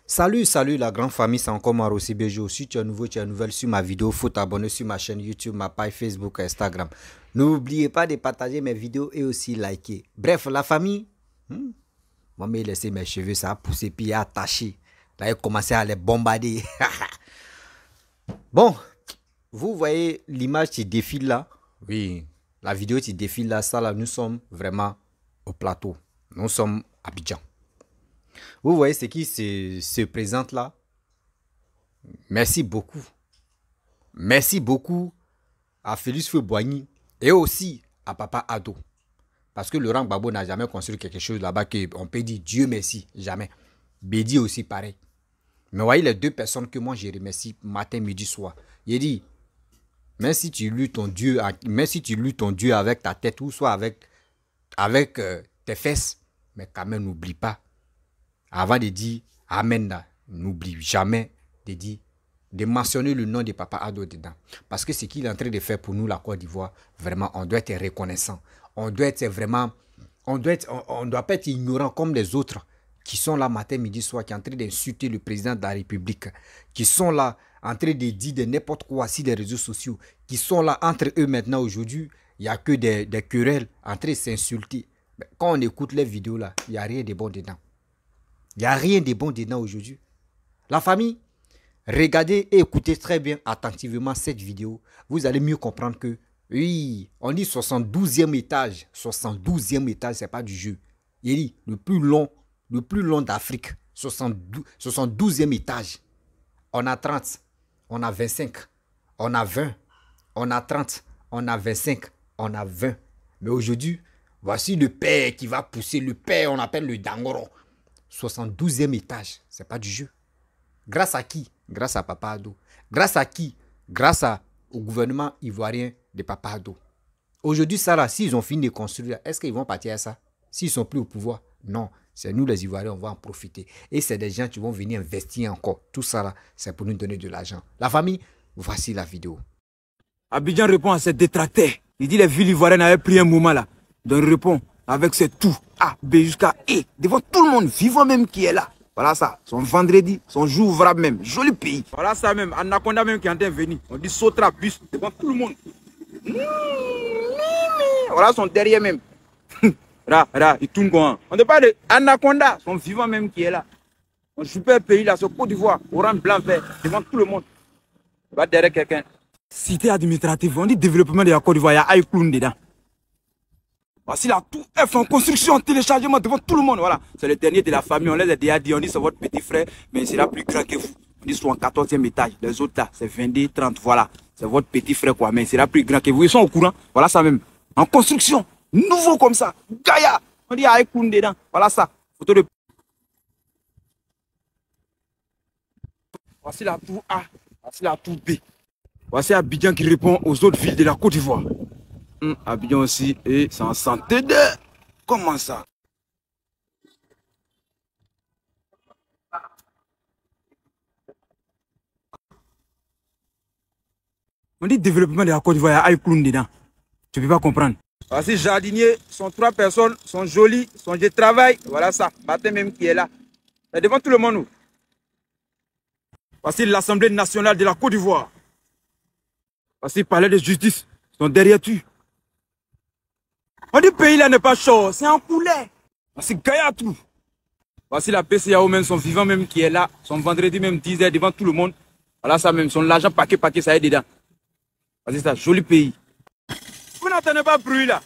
Salut la grande famille, c'est encore moi Rossi Bejo. Si tu es nouveau, tu es nouvelle sur ma vidéo, faut t'abonner sur ma chaîne YouTube, ma page Facebook, Instagram. N'oubliez pas de partager mes vidéos et aussi liker. Bref, la famille, moi j'ai laissé mes cheveux, ça a poussé puis attaché. Là, il commençait à les bombarder. Bon, vous voyez l'image qui défile là? Oui, la vidéo qui défile là, ça là, nous sommes vraiment au plateau. Nous sommes à Abidjan. Vous voyez ce qui se présente là? Merci beaucoup. Merci beaucoup à Félix Feu-Boigny et aussi à Papa Ado. Parce que Laurent Gbagbo n'a jamais construit quelque chose là-bas qu'on peut dire Dieu merci, jamais. Bédi aussi pareil. Mais voyez les deux personnes que moi je remercie matin, midi, soir. Il dit, même si tu lues ton Dieu, avec ta tête ou soit avec tes fesses, mais quand même n'oublie pas. Avant de dire Amen, n'oublie jamais de mentionner le nom de Papa Ado dedans. Parce que ce qu'il est en train de faire pour nous, la Côte d'Ivoire, vraiment, on doit être reconnaissant. On doit être vraiment, on doit pas être ignorant comme les autres qui sont là matin, midi, soir, qui sont en train d'insulter le président de la République, qui sont là en train de dire de n'importe quoi sur les réseaux sociaux, qui sont là entre eux maintenant aujourd'hui, il n'y a que des querelles en train de s'insulter. Quand on écoute les vidéos là, il n'y a rien de bon dedans. Il n'y a rien de bon dedans aujourd'hui. La famille, regardez et écoutez très bien attentivement cette vidéo. Vous allez mieux comprendre que, oui, on dit 72e étage. 72e étage, ce n'est pas du jeu. Il dit le plus long d'Afrique. 72e étage. On a 30, on a 25, on a 20, on a 30, on a 25, on a 20. Mais aujourd'hui, voici le père qui va pousser. Le père, on appelle le Dangoro. 72e étage, c'est pas du jeu. Grâce à qui? Grâce à Papa Ado. Grâce à qui? Grâce au gouvernement ivoirien de Papa Ado. Aujourd'hui, ça là, s'ils ont fini de construire, est-ce qu'ils vont partir à ça? S'ils sont plus au pouvoir? Non, c'est nous les Ivoiriens, on va en profiter. Et c'est des gens qui vont venir investir encore. Tout ça là, c'est pour nous donner de l'argent. La famille, voici la vidéo. Abidjan répond à ses détracteurs. Il dit les villes ivoiriennes avaient pris un moment là. Donc il répond avec ses tout. A, B jusqu'à E. Devant tout le monde, vivant même qui est là. Voilà ça. Son vendredi, son jour ouvrable même. Joli pays. Voilà ça même. Anaconda même qui est en train de venir. On dit Sotra bus devant tout le monde. Voilà son derrière même. Là, il tourne quoi. On ne parle de Anaconda, son vivant même qui est là. Un super pays là, ce Côte d'Ivoire, orange, blanc, vert, devant tout le monde. Il va derrière quelqu'un. Cité administrative, on dit développement de la Côte d'Ivoire, il y a Aïkloun dedans. Voici la tour F en construction, téléchargement devant tout le monde. Voilà, c'est le dernier de la famille. On les a déjà dit, on dit c'est votre petit frère, mais il sera plus grand que vous. On dit soit en 14e étage. Les autres là, c'est 22, 30. Voilà, c'est votre petit frère quoi, mais il sera plus grand que vous. Ils sont au courant. Voilà ça même. En construction, nouveau comme ça. Gaïa, on dit Aïkoun dedans. Voilà ça. Photo de. Voici la tour A. Voici la tour B. Voici Abidjan qui répond aux autres villes de la Côte d'Ivoire. Abidjan aussi, et c'est en santé de... Comment ça? On dit développement de la Côte d'Ivoire, il y a Aïkloun dedans. Tu ne peux pas comprendre. Voici jardiniers, sont 3 personnes, sont jolies, sont de travail. Voilà ça, matin même qui est là. C'est devant tout le monde. Nous. Voici l'Assemblée nationale de la Côte d'Ivoire. Voici le palais de justice, ils sont derrière tu. On dit pays là n'est pas chaud, c'est en poulet. Voici Gaïa tout. Voici la PCAO même, son vivant même qui est là. Son vendredi même 10h devant tout le monde. Voilà ça même, son l'argent paquet, ça est dedans. Voici ça, joli pays. Vous n'entendez pas bruit là.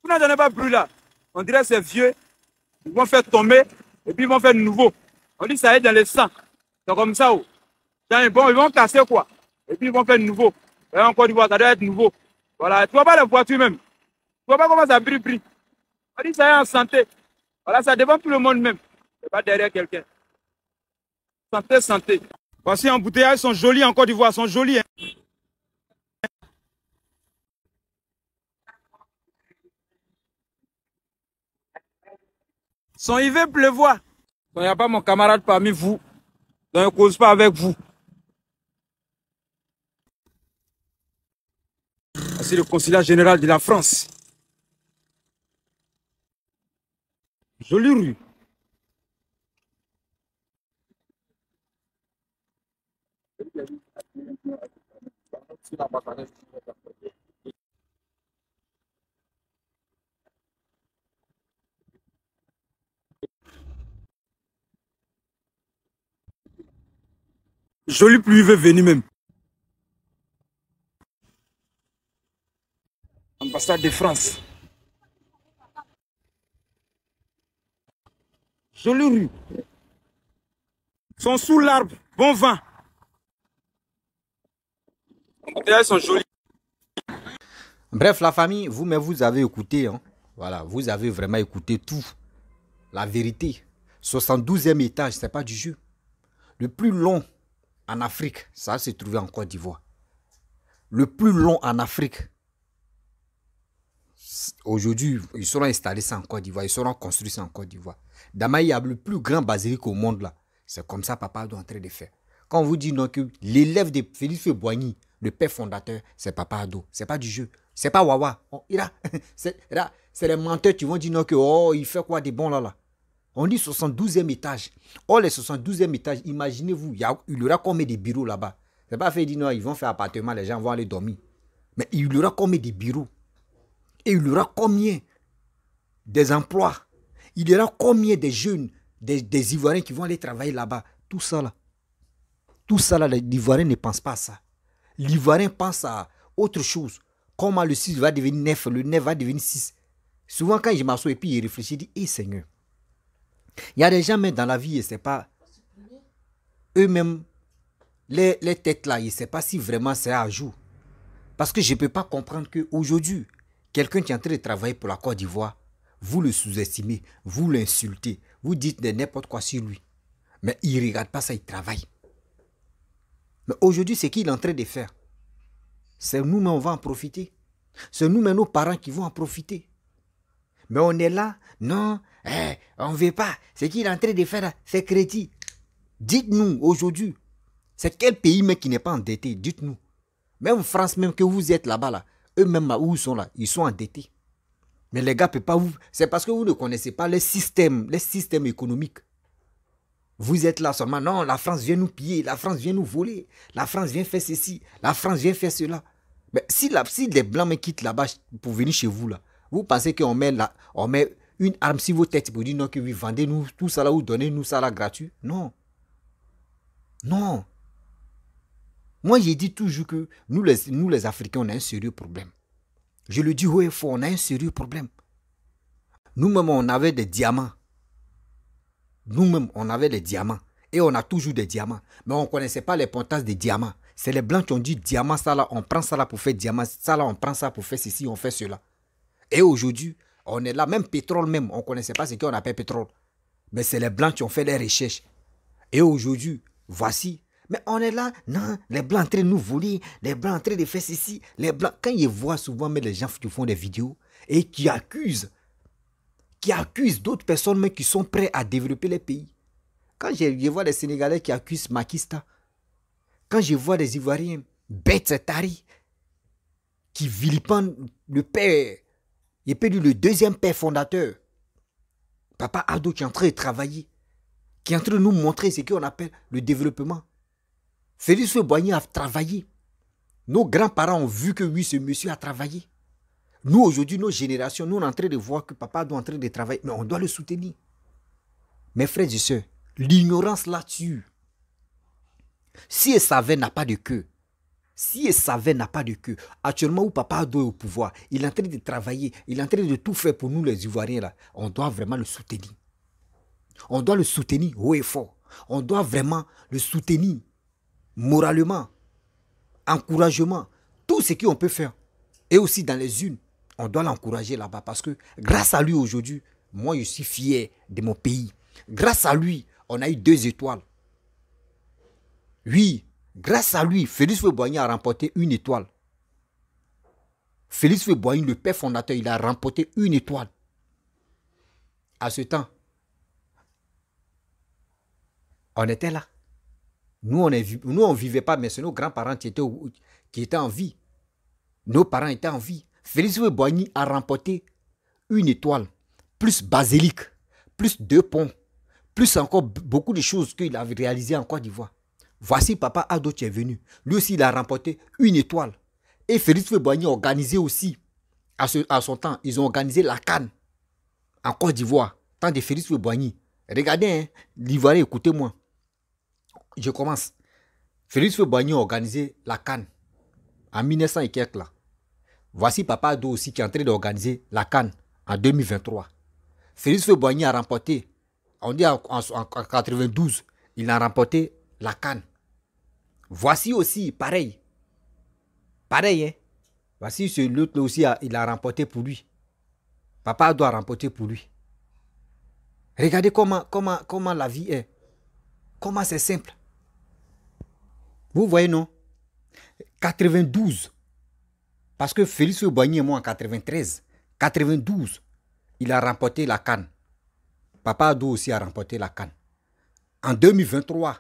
Vous n'entendez pas bruit là. On dirait c'est vieux. Ils vont faire tomber et puis ils vont faire nouveau. On dit ça est dans le sang. C'est comme ça. Oh. Bon, ils vont casser quoi. Et puis ils vont faire nouveau. Et encore du bois, ça doit être nouveau. Voilà, tu vois pas la voiture même. Tu vois pas comment ça brille. On dit ça est en santé. Voilà, ça devant tout le monde même. C'est pas derrière quelqu'un. Santé. Voici embouteillages sont jolis en Côte d'Ivoire, sont jolis. Hein. Il veut pleuvoir. Il n'y a pas mon camarade parmi vous. Donc il ne cause pas avec vous. Voici le consulat général de la France. Jolie rue. Jolie pluie veut venir même. Ambassade de France. Jolie rue. Sont sous l'arbre. Bon vent. Elles sont jolies. Bref, la famille, vous-même, vous avez écouté. Hein? Voilà, vous avez vraiment écouté tout. La vérité. 72e étage, c'est pas du jeu. Le plus long en Afrique, ça s'est trouvé en Côte d'Ivoire. Le plus long en Afrique. Aujourd'hui, ils seront installés ça en Côte d'Ivoire. Ils seront construits ça en Côte d'Ivoire. Damaï a le plus grand basilique au monde là. C'est comme ça Papa Ado est en train de faire. Quand on vous dit non que l'élève de Félix Boigny, le père fondateur, c'est Papa Ado. C'est pas du jeu. C'est pas Wawa. C'est les menteurs qui vont dire non que oh, il fait quoi des bons là. On dit 72e étage. Oh, les 72e étage, imaginez-vous, il y aura combien de bureaux là-bas. C'est pas fait dire non, ils vont faire appartement, les gens vont aller dormir. Mais il y aura combien de bureaux? Et il y aura combien des emplois? Il y aura combien de jeunes, des Ivoiriens qui vont aller travailler là-bas? Tout ça là, l'Ivoirien ne pense pas à ça. L'Ivoirien pense à autre chose. Comment le 6 va devenir 9, le 9 va devenir 6. Souvent quand je m'assois et puis je réfléchis, je dis, hé Seigneur, il y a des gens même dans la vie, et c'est pas eux-mêmes, les têtes là, ils ne savent pas si vraiment c'est à jour. Parce que je ne peux pas comprendre qu'aujourd'hui, quelqu'un qui est en train de travailler pour la Côte d'Ivoire, vous le sous-estimez, vous l'insultez, vous dites de n'importe quoi sur lui. Mais il ne regarde pas ça, il travaille. Mais aujourd'hui, c'est qu'il est en train de faire. C'est nous-mêmes, on va en profiter. C'est nous-mêmes, nos parents qui vont en profiter. Mais on est là, non, on ne veut pas. C'est qu'il est en train de faire, c'est crédit. Dites-nous aujourd'hui, c'est quel pays même qui n'est pas endetté? Dites-nous. Même France, même que vous êtes là-bas, là, eux-mêmes où ils sont là, ils sont endettés. Mais les gars ne peuvent pas vous... C'est parce que vous ne connaissez pas les systèmes économiques. Vous êtes là seulement, non, la France vient nous piller, la France vient nous voler, la France vient faire ceci, la France vient faire cela. Mais si les Blancs me quittent là-bas pour venir chez vous, là, vous pensez qu'on met, une arme sur vos têtes pour dire non, que vous vendez-nous tout ça là ou donnez-nous ça là gratuit? Non. Non. Moi, j'ai dit toujours que nous les Africains, on a un sérieux problème. Je le dis haut et fort, on a un sérieux problème. Nous-mêmes, on avait des diamants. Nous-mêmes, on avait des diamants. Et on a toujours des diamants. Mais on ne connaissait pas l'importance des diamants. C'est les Blancs qui ont dit diamant, ça là, on prend ça là pour faire diamant. Ça là, on prend ça pour faire ceci, on fait cela. Et aujourd'hui, on est là, même pétrole même, on ne connaissait pas ce qu'on appelle pétrole. Mais c'est les Blancs qui ont fait les recherches. Et aujourd'hui, voici. Mais on est là, non, les Blancs en train de nous voler, les Blancs en train de faire ceci, les Blancs. Quand ils voient souvent mais les gens qui font des vidéos et qui accusent d'autres personnes mais qui sont prêts à développer les pays. Quand je vois des Sénégalais qui accusent Macky Sall, quand je vois des Ivoiriens, bêtes Tari, qui vilipendent le père, il peut dire le deuxième père fondateur, Papa Ado qui est en train de travailler, qui est en train de nous montrer ce qu'on appelle le développement. Félix Boigny a travaillé. Nos grands-parents ont vu que oui, ce monsieur a travaillé. Nous, aujourd'hui, nos générations, nous, on est en train de voir que Papa Ado est en train de travailler, mais on doit le soutenir. Mes frères et sœurs, l'ignorance là tue. Si elle savait n'a pas de queue, si elle savait n'a pas de queue, actuellement où Papa Ado est au pouvoir, il est en train de travailler, il est en train de tout faire pour nous les Ivoiriens là, on doit vraiment le soutenir. On doit le soutenir haut et fort. On doit vraiment le soutenir moralement, encouragement, tout ce qu'on peut faire. Et aussi dans les unes, on doit l'encourager là-bas parce que grâce à lui aujourd'hui, moi je suis fier de mon pays. Grâce à lui, on a eu 2 étoiles. Oui, grâce à lui, Félix Boigny a remporté 1 étoile. Félix Boigny, le père fondateur, il a remporté 1 étoile. À ce temps, on était là. Nous, on ne vivait pas, mais c'est nos grands-parents qui étaient en vie. Nos parents étaient en vie. Félix Boigny a remporté 1 étoile, plus basilic, plus 2 ponts, plus encore beaucoup de choses qu'il avait réalisées en Côte d'Ivoire. Voici Papa Ado qui est venu. Lui aussi, il a remporté une étoile. Et Félix Houphouët-Boigny a organisé aussi, à son temps, ils ont organisé la CAN en Côte d'Ivoire. Tant de Félix Houphouët-Boigny. Regardez, hein, l'Ivoirien, écoutez-moi. Je commence. Félix Houphouët-Boigny a organisé la CAN en 1900 et quelques là. Voici Papa Ado aussi qui est en train d'organiser la CAN en 2023. Félix Houphouët-Boigny a remporté, on dit en 92, il a remporté la CAN. Voici aussi, pareil. Pareil, hein. Voici l'autre aussi, il a remporté pour lui. Papa Ado a remporté pour lui. Regardez comment la vie est. Comment c'est simple. Vous voyez, non? 92. Parce que Félix Houphouët-Boigny est mort en 93. 92, il a remporté la CAN. Papa Ado aussi a remporté la CAN. En 2023,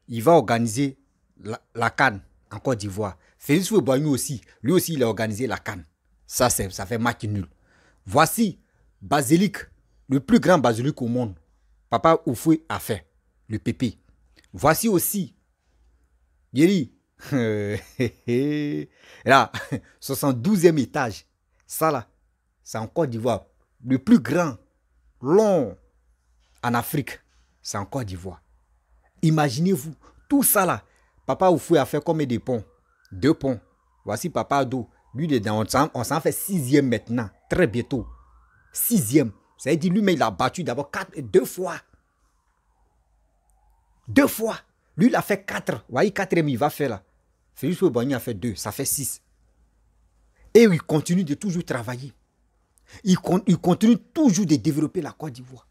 il va organiser la CAN en Côte d'Ivoire. Félix Houphouët-Boigny aussi, lui aussi, il a organisé la CAN. Ça fait match nul. Voici Basilique, le plus grand basilique au monde. Papa Houphouët a fait, le pépé. Voici aussi, Yeri, là, 72e étage. Ça là, c'est en Côte d'Ivoire. Le plus grand, long en Afrique, c'est en Côte d'Ivoire. Imaginez-vous, tout ça là. Papa Houphouët a fait combien de ponts? 2 ponts. Voici Papa Ado. Lui, on s'en fait 6e maintenant. Très bientôt. 6e. Ça veut dire lui, mais il a battu d'abord 2 fois. 2 fois. Lui, il a fait 4. Vous voyez, 4e, il va faire là. Félix Houphouët-Boigny a fait 2. Ça fait 6. Et il continue de toujours travailler. Il continue toujours de développer la Côte d'Ivoire.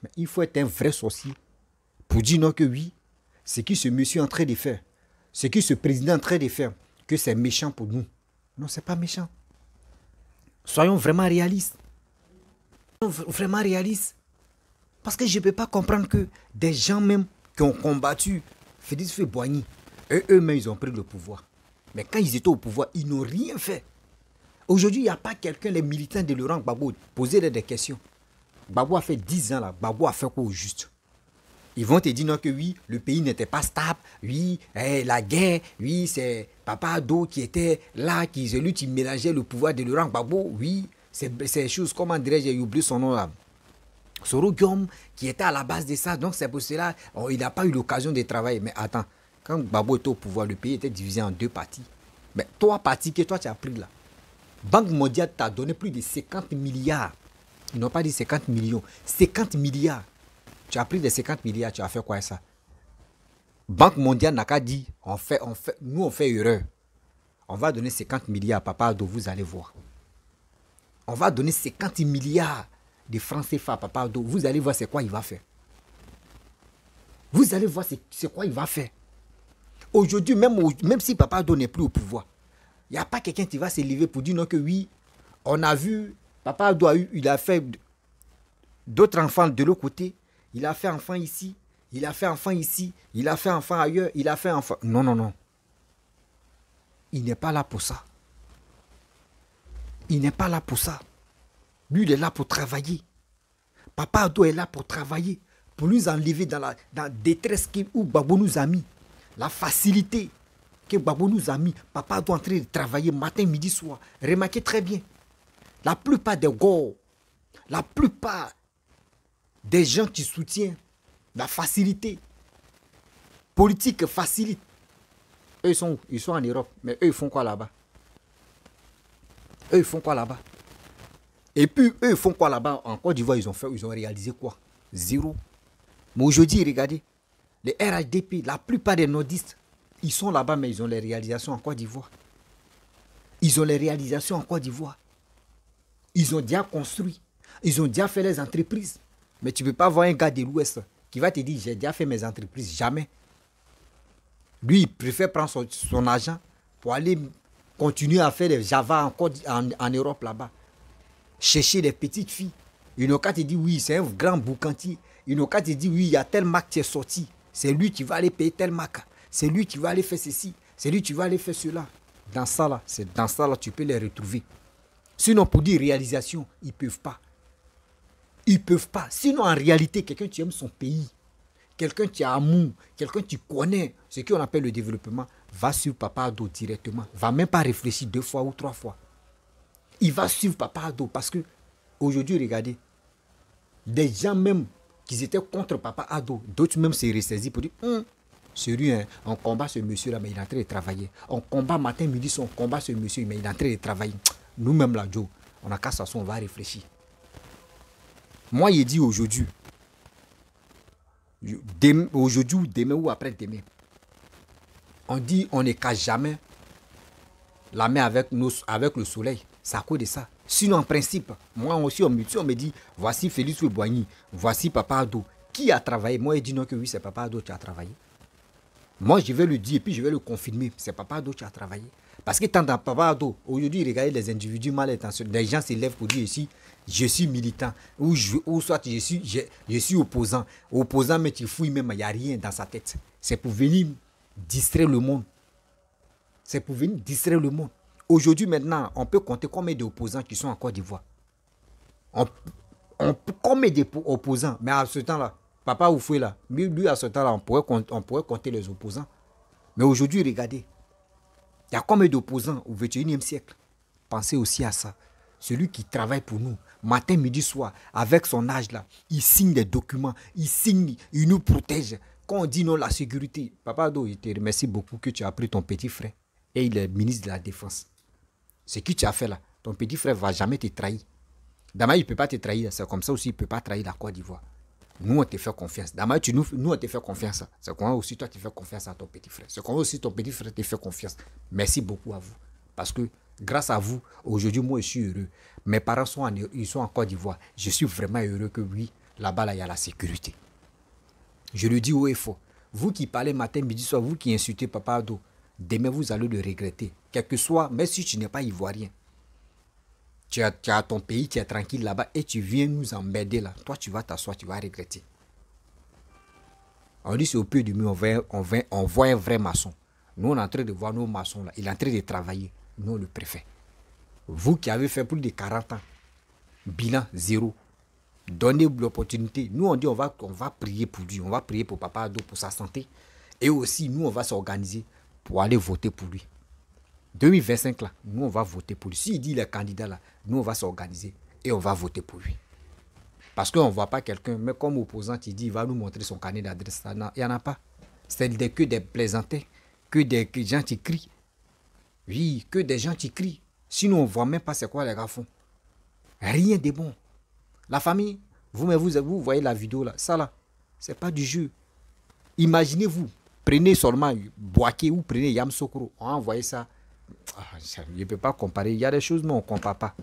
Mais il faut être un vrai sorcier pour dire non que oui, ce que ce monsieur est en train de faire, ce que ce président est en train de faire, que c'est méchant pour nous. Non, c'est pas méchant. Soyons vraiment réalistes. Vraiment réalistes. Parce que je ne peux pas comprendre que des gens même qui ont combattu Félix Houphouët-Boigny, eux-mêmes, ils ont pris le pouvoir. Mais quand ils étaient au pouvoir, ils n'ont rien fait. Aujourd'hui, il n'y a pas quelqu'un, les militants de Laurent Gbagbo, poser des questions. Gbagbo a fait 10 ans là. Gbagbo a fait quoi au juste? Ils vont te dire non que oui, le pays n'était pas stable. Oui, la guerre. Oui, c'est Papa Ado qui était là, c'est lui qui mélangeait le pouvoir de Laurent Gbagbo. Oui, c'est choses, comment dirais-je, j'ai oublié son nom là. Soro Guillaume qui était à la base de ça. Donc c'est pour cela il n'a pas eu l'occasion de travailler. Mais attends, quand Gbagbo était au pouvoir, le pays était divisé en 2 parties. Mais 3 parties que toi tu as pris là. Banque mondiale t'a donné plus de 50 milliards. Ils n'ont pas dit 50 millions. 50 milliards. Tu as pris des 50 milliards, tu as fait quoi ça? Banque mondiale n'a qu'à dire, nous on fait erreur. On va donner 50 milliards, Papa Ado, vous allez voir. On va donner 50 milliards de francs CFA, Papa Ado, vous allez voir c'est quoi il va faire. Vous allez voir c'est quoi il va faire. Aujourd'hui, même si Papa Ado n'est plus au pouvoir, il n'y a pas quelqu'un qui va se lever pour dire non que oui, on a vu, Papa Ado il a fait d'autres enfants de l'autre côté, il a fait enfant ici, il a fait enfant ici, il a fait enfant ailleurs, il a fait enfant... Non, non, non. Il n'est pas là pour ça. Il n'est pas là pour ça. Lui, il est là pour travailler. Papa Ado est là pour travailler, pour nous enlever dans la détresse où Gbagbo nous a mis. La facilité que Gbagbo nous a mis. Papa Ado est en train de travailler matin, midi, soir. Remarquez très bien. La plupart des gars, la plupart des gens qui soutiennent la facilité politique facilite. Eux, ils sont où? Ils sont en Europe. Mais eux, ils font quoi là-bas? Eux, ils font quoi là-bas? Et puis, eux, ils font quoi là-bas? En Côte d'Ivoire, ils ont réalisé quoi? 0. Mais aujourd'hui, regardez, les RHDP, la plupart des nordistes, ils sont là-bas, mais ils ont les réalisations en Côte d'Ivoire. Ils ont les réalisations en Côte d'Ivoire. Ils ont déjà construit. Ils ont déjà fait les entreprises. Mais tu ne peux pas voir un gars de l'Ouest qui va te dire, j'ai déjà fait mes entreprises. Jamais. Lui, il préfère prendre son argent pour aller continuer à faire des Java en Europe là-bas. Chercher des petites filles. Ils n'ont qu'à te dire, oui, c'est un grand boucantier. Ils n'ont qu'à te dire, oui, il y a tel marque qui est sorti. C'est lui qui va aller payer tel marque. C'est lui qui va aller faire ceci. C'est lui qui va aller faire cela. Dans ça là, c'est dans ça là, tu peux les retrouver. Sinon, pour dire réalisation, ils ne peuvent pas. Ils ne peuvent pas. Sinon, en réalité, quelqu'un, tu aimes son pays. quelqu'un qui a amour, quelqu'un qui connaît ce qu'on appelle le développement, va sur Papa Ado directement. Va même pas réfléchir 2 fois ou 3 fois. Il va suivre Papa Ado parce que aujourd'hui, regardez, des gens même qui étaient contre Papa Ado, d'autres même s'est ressaisis pour dire sérieux, hein, on combat ce monsieur-là, mais il est en train de travailler. On combat matin, midi, on combat ce monsieur, mais il est en train de travailler. Nous-mêmes, là, Joe, on a qu'à s'asseoir, on va réfléchir. Moi, il dit aujourd'hui, aujourd'hui ou demain ou après-demain, on dit on ne cache jamais la main avec le soleil. C'est à cause de ça. Sinon, en principe, moi aussi, on me dit, voici Félix Oueboigny, voici Papa Ado. Qui a travaillé? Moi, il dit non que oui, c'est Papa Ado qui a travaillé. Moi, je vais le dire et puis je vais le confirmer. C'est Papa Ado qui a travaillé. Parce que tant dans Papa Ado, aujourd'hui, regardez les individus mal intentionnés. Les gens s'élèvent pour dire ici, je suis militant. Ou soit je suis opposant. Opposant, mais tu fouilles même, il n'y a rien dans sa tête. C'est pour venir distraire le monde. C'est pour venir distraire le monde. Aujourd'hui, maintenant, on peut compter combien d'opposants qui sont en Côte d'Ivoire. Combien d'opposants? Mais à ce temps-là, Papa Oufoué, là, lui, à ce temps-là, on pourrait compter les opposants. Mais aujourd'hui, regardez, il y a combien d'opposants au XXIe siècle? Pensez aussi à ça. Celui qui travaille pour nous, matin, midi, soir, avec son âge là, il signe des documents, il nous protège. Quand on dit non, la sécurité, Papa Ado, je te remercie beaucoup que tu as pris ton petit frère et il est ministre de la Défense. Ce que tu as fait là, ton petit frère ne va jamais te trahir. D'abord, il ne peut pas te trahir, c'est comme ça aussi, il ne peut pas trahir la Côte d'Ivoire. Nous, on te fait confiance. D'abord, nous, on te fait confiance. C'est comment aussi toi, tu fais confiance à ton petit frère. C'est comment aussi ton petit frère te fait confiance. Merci beaucoup à vous. Parce que grâce à vous, aujourd'hui, moi, je suis heureux. Mes parents ils sont en Côte d'Ivoire. Je suis vraiment heureux que oui, là-bas, là, il y a la sécurité. Je le dis haut et fort. Vous qui parlez matin, midi, soir, vous qui insultez Papa Ado, demain, vous allez le regretter. Quel que soit, même si tu n'es pas ivoirien, tu as ton pays, tu es tranquille là-bas et tu viens nous emmerder là. Toi, tu vas t'asseoir, tu vas regretter. On dit c'est au pied du mur, on voit un vrai maçon. Nous, on est en train de voir nos maçons là. Il est en train de travailler. Nous, on le préfère. Vous qui avez fait plus de 40 ans, bilan zéro. Donnez l'opportunité. Nous, on dit on va prier pour lui. On va prier pour Papa Ado, pour sa santé. Et aussi, nous, on va s'organiser pour aller voter pour lui. 2025 là, nous on va voter pour lui. S'il dit les candidats là, nous on va s'organiser et on va voter pour lui. Parce qu'on ne voit pas quelqu'un, mais comme opposant, il dit il va nous montrer son carnet d'adresse. Il n'y en a pas. C'est que des plaisantins, que des gens qui crient. Oui, que des gens qui crient. Sinon on ne voit même pas c'est quoi les gars font. Rien de bon. La famille, vous voyez la vidéo là, ça là, c'est pas du jeu. Imaginez-vous, prenez seulement Boaké ou prenez Yam Sokro, on a envoyé ça. Je ne peux pas comparer. Il y a des choses, mais on ne compare pas.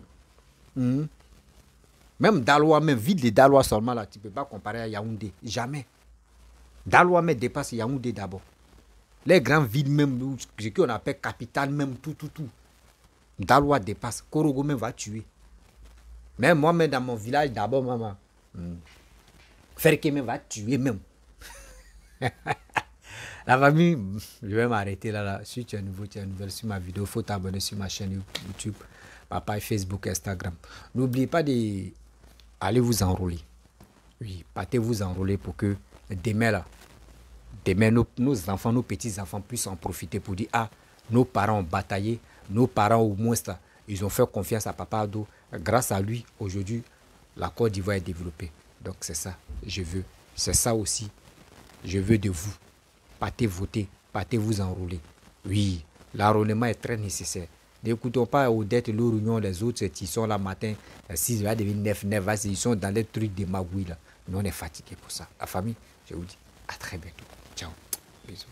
Même Daloa, même ville de Daloa seulement, là, tu ne peux pas comparer à Yaoundé. Jamais. Daloa même dépasse Yaoundé d'abord. Les grandes villes, même, ce qu'on appelle capitale, même tout. Daloa dépasse. Korogo même va tuer. Même moi-même dans mon village, d'abord, maman. Ferke même va tuer même. La famille, je vais m'arrêter là. Si tu es nouveau, tu es nouvelle sur ma vidéo, il faut t'abonner sur ma chaîne YouTube, Papa, Facebook, Instagram. N'oubliez pas d'aller vous enrôler. Oui, partez vous enrôler pour que demain, nos enfants, nos petits-enfants puissent en profiter pour dire, nos parents ont bataillé, nos parents au moins, ils ont fait confiance à Papa Ado. Grâce à lui, aujourd'hui, la Côte d'Ivoire est développée. Donc c'est ça, je veux. C'est ça aussi, je veux de vous. Partez voter, partez vous enrôler. Oui, l'enrôlement est très nécessaire. N'écoutons pas aux dettes, l'Union, les autres, ils sont là matin, 6 va devenir 9, ils sont dans les trucs de magouille là. Nous, on est fatigués pour ça. La famille, je vous dis à très bientôt. Ciao. Bisous.